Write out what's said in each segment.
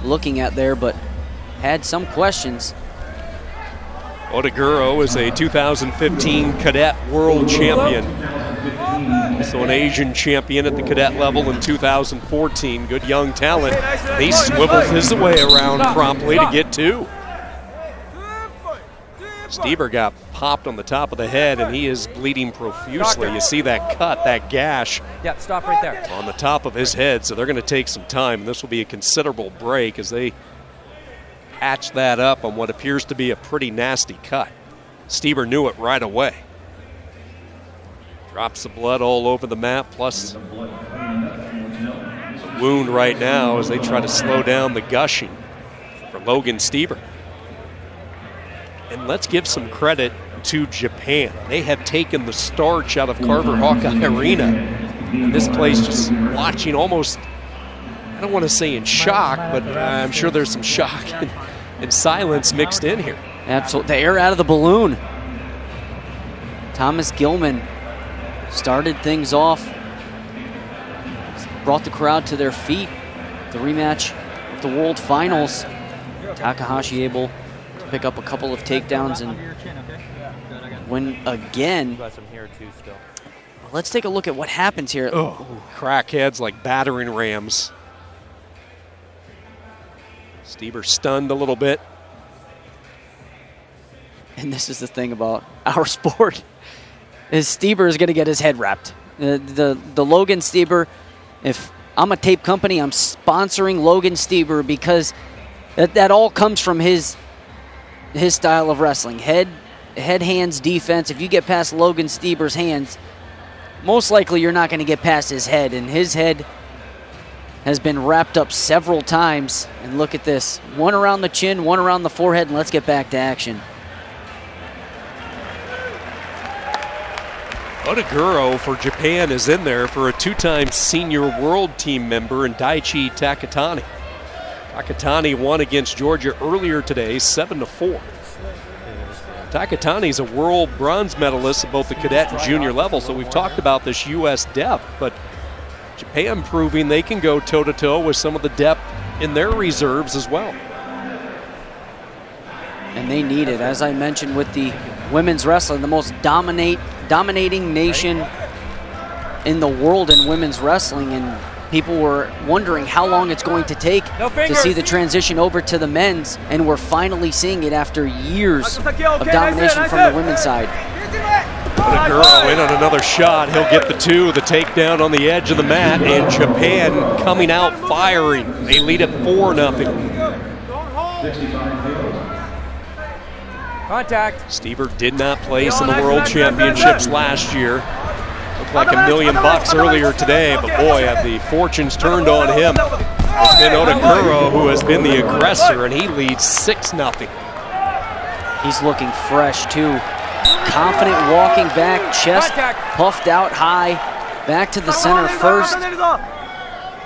looking at there, but had some questions. OTOGURO is a 2015 cadet world champion. So an Asian champion at the cadet level in 2014. Good young talent. He swivels his way around promptly to get 2. STIEBER got popped on the top of the head, and he is bleeding profusely. You see that cut, that gash stop right there. on the top of his head, so they're going to take some time. This will be a considerable break as they patch that up on what appears to be a pretty nasty cut. STIEBER knew it right away. Drops the blood all over the mat, plus the wound right now as they try to slow down the gushing for Logan STIEBER. And let's give some credit to Japan. They have taken the starch out of Carver Hawkeye Arena. And this place just watching almost, I don't want to say in shock, but I'm sure there's some shock and silence mixed in here. Absolutely, the air out of the balloon. Thomas Gilman started things off, brought the crowd to their feet. The rematch of the World Finals. Takahashi able to pick up a couple of takedowns and win again. Let's take a look at what happens here. Oh, crackheads like battering rams. STIEBER stunned a little bit. And this is the thing about our sport, is STIEBER is going to get his head wrapped. The Logan STIEBER, if I'm a tape company, I'm sponsoring Logan STIEBER because that all comes from his style of wrestling. Head, hands, defense. If you get past Logan STIEBER's hands, most likely you're not going to get past his head. And his head has been wrapped up several times. And look at this. One around the chin, one around the forehead, and let's get back to action. OTOGURO for Japan is in there for a 2-time senior world team member in Daichi Takatani. Takatani won against Georgia earlier today, 7-4. Takatani's a world bronze medalist at both the cadet and junior level, so we've talked about this U.S. depth, but Japan proving they can go toe-to-toe with some of the depth in their reserves as well. And they need it. As I mentioned with the women's wrestling, the most dominating nation in the world in women's wrestling, and people were wondering how long it's going to take to see the transition over to the men's, and we're finally seeing it after years of domination from the women's side. OTOGURO in on another shot. He'll get the 2, the takedown on the edge of the mat, and Japan coming out firing. They lead at 4-0. Contact. STIEBER did not place in the World Championships last year. Looked like $1 million earlier today, but boy, have the fortunes turned on him. It's been OTOGURO who has been the aggressor, and he leads 6-0. He's looking fresh too. Confident walking back, chest puffed out high. Back to the center first.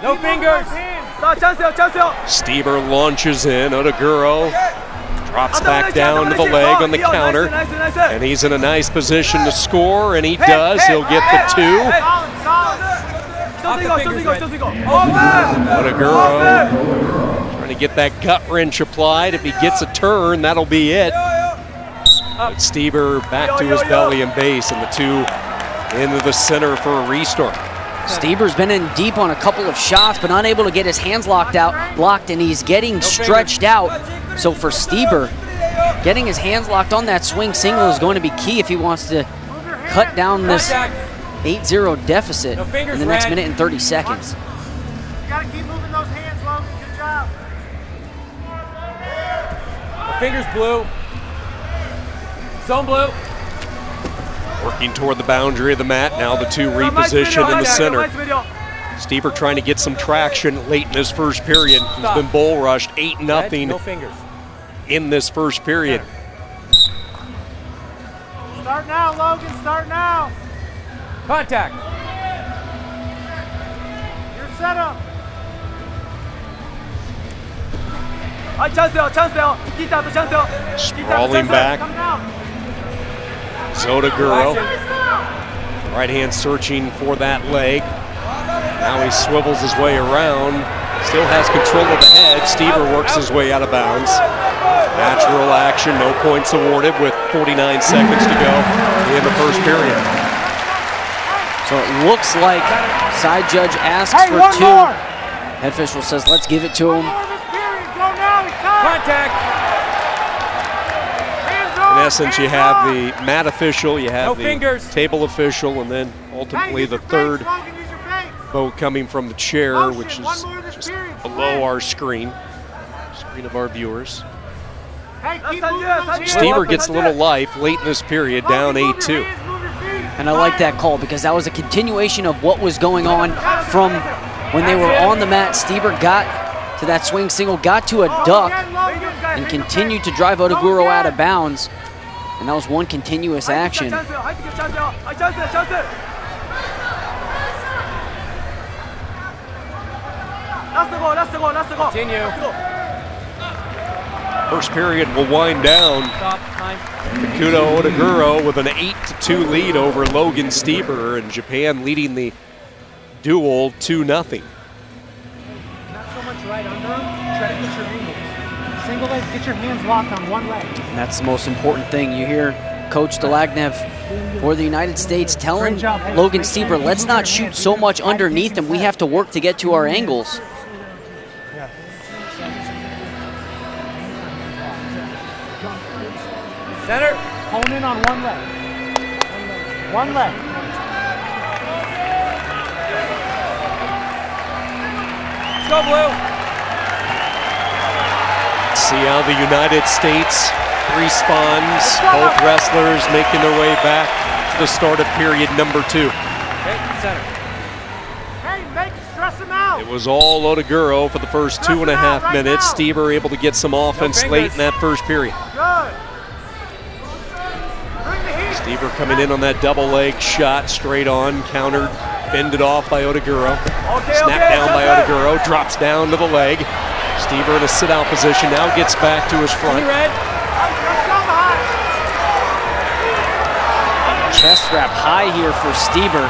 No fingers. STIEBER launches in. OTOGURO drops back down to the leg on the counter, and he's in a nice position to score, and he does. He'll get the 2. OTOGURO trying to get that gut wrench applied. If he gets a turn, that'll be it. But STIEBER back to his belly and base, and the 2 into the center for a restart. STIEBER's been in deep on a couple of shots, but unable to get his hands locked, and he's getting stretched out. So for STIEBER, getting his hands locked on that swing single is going to be key if he wants to cut down this 8-0 deficit in the next minute and 30 seconds. You gotta keep moving those hands, Logan. Good job. Fingers blue. Zone blue. Working toward the boundary of the mat. Now the 2 reposition in the center. STIEBER trying to get some traction late in this first period. He's been bull rushed 8-0 No fingers. in this first period. Start now, Logan. Start now. Contact. You're set up. Sprawling back. OTOGURO. Right hand searching for that leg. Now he swivels his way around. Still has control of the head. Stieber works his way out of bounds. Natural action, no points awarded with 49 seconds to go in the first period. So it looks like side judge asks for one 2. more. Head official says, let's give it to him. Contact. In essence, you have the mat official, you have No the fingers. table official, and then ultimately the third vote coming from the chair, which is just below our screen of our viewers. Stieber gets a little life late in this period, down 8-2. And I like that call because that was a continuation of what was going on from when they were on the mat. Stieber got to that swing single, got to a duck, and continued to drive OTOGURO out of bounds. And that was one continuous action. Continue. First period will wind down. Stop. Time. Kikuto OTOGURO with an 8-2 lead over Logan Stieber, and Japan leading the duel 2-0. Not so much right under him. Try to get your angles. Single leg, get your hands locked on one leg. And that's the most important thing. You hear Coach Delagnev for the United States telling Logan Stieber, let's not shoot so much underneath him. We have to work to get to our angles. Center. Hone in on one leg. One leg. Let's go, Blue. See how the United States responds. Both wrestlers making their way back to the start of period number 2. Okay, center. Hey, make stress him out. It was all OTOGURO for the first 2.5 minutes. Stieber able to get some offense late in that first period. Good. Bring the heat. Stieber coming in on that double leg shot, straight on, countered, fended off by OTOGURO. Snapped down by OTOGURO, drops down to the leg. Stieber in a sit-out position, now gets back to his front. Red. Chest wrap high here for Stieber.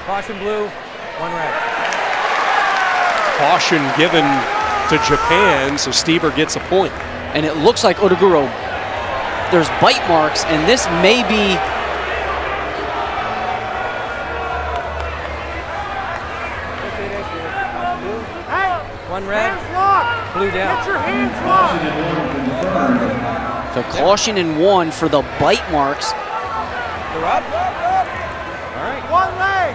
Caution, Blue. 1 red. Caution given to Japan, so Stieber gets a point. And it looks like OTOGURO, there's bite marks, and this may be Hey, 1 red. hands locked. Blue down. Get your hands locked. so caution in 1 for the bite marks. You're up. All right. One leg.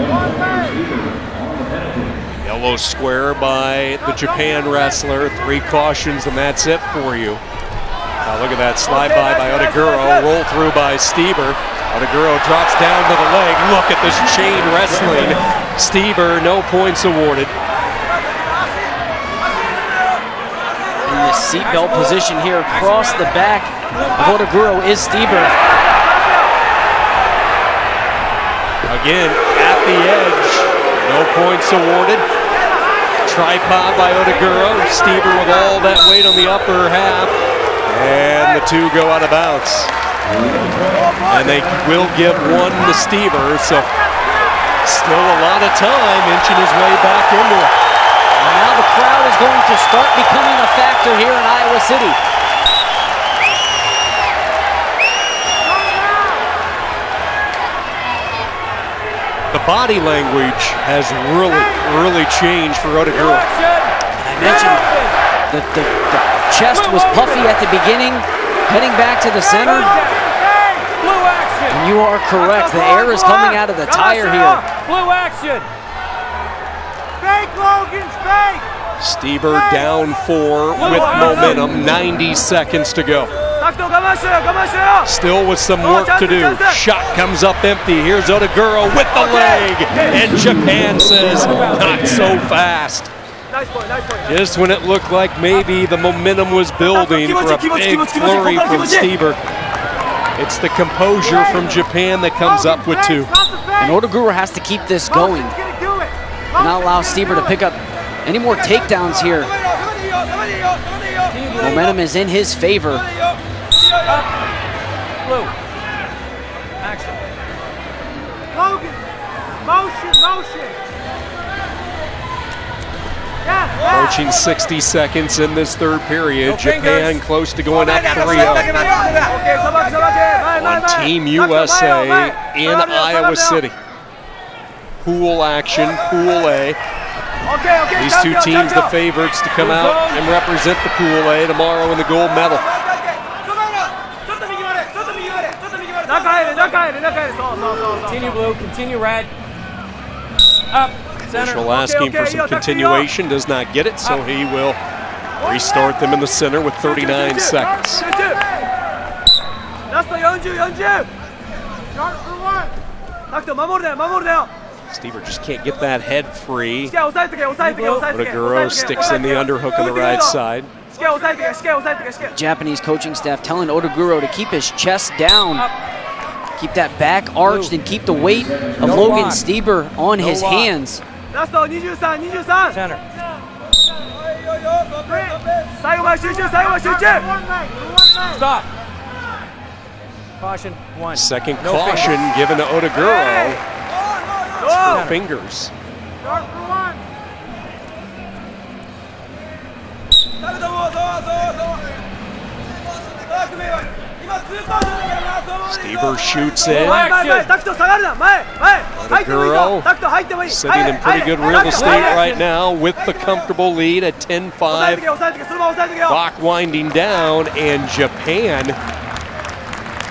One leg. Yellow square by the Japan wrestler. 3 cautions, and that's it for you. Now look at that slide by OTOGURO, roll through by Stieber. OTOGURO drops down to the leg. Look at this chain wrestling. Stieber, no points awarded. In the seatbelt position here across the back of OTOGURO is Stieber. Again, at the edge, no points awarded. Tripod by OTOGURO. Stieber with all that weight on the upper half. And the 2 go out of bounds. And they will give 1 to Stieber, so still a lot of time inching his way back into it. And now the crowd is going to start becoming a factor here in Iowa City. The body language has really changed for OTOGURO. I mentioned that the chest was puffy at the beginning, heading back to the center. Blue action. And you are correct. The air is coming out of the tire here. Blue action. Fake, Logan, fake. Stieber down 4 with momentum, 90 seconds to go. Still with some work to do. Shot comes up empty. Here's OTOGURO with the leg. And Japan says, not so fast. Nice point. Just when it looked like maybe the momentum was building for a big flurry from Stieber. It's the composure from Japan that comes up with 2. And OTOGURO has to keep this going. Not allow Stieber to pick up any more takedowns here. Momentum is in his favor. Blue. Action. Logan, motion. Approaching 60 seconds in this third period. No Japan fingers. close to going up 3-0 on Team USA in Iowa City. Pool action, Pool A. These two teams the favorites to come out and represent the Pool A tomorrow in the gold medal. Continue blue, continue red. Up, center. Official asking for some continuation, does not get it, so he will restart them in the center with 39 seconds. Stieber just can't get that head free. OTOGURO sticks in the underhook on the right side. Japanese coaching staff telling OTOGURO to keep his chest down, keep that back arched, and keep the weight of Logan Stieber on his hands. Center. Stop. Caution, one. Second No caution fingers. given to OTOGURO. For fingers. Stieber shoots in. OTOGURO sitting in pretty good real estate right now with the comfortable lead at 10-5. Clock winding down, and Japan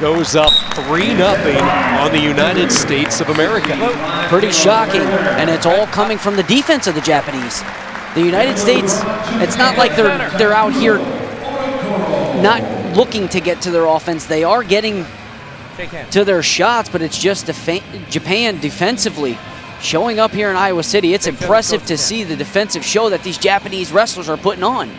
goes up 3-0 on the United States of America. Pretty shocking, and it's all coming from the defense of the Japanese. The United States, it's not like they're out here not looking to get to their offense. They are getting to their shots, but it's just Japan defensively showing up here in Iowa City. It's impressive to see the defensive show that these Japanese wrestlers are putting on.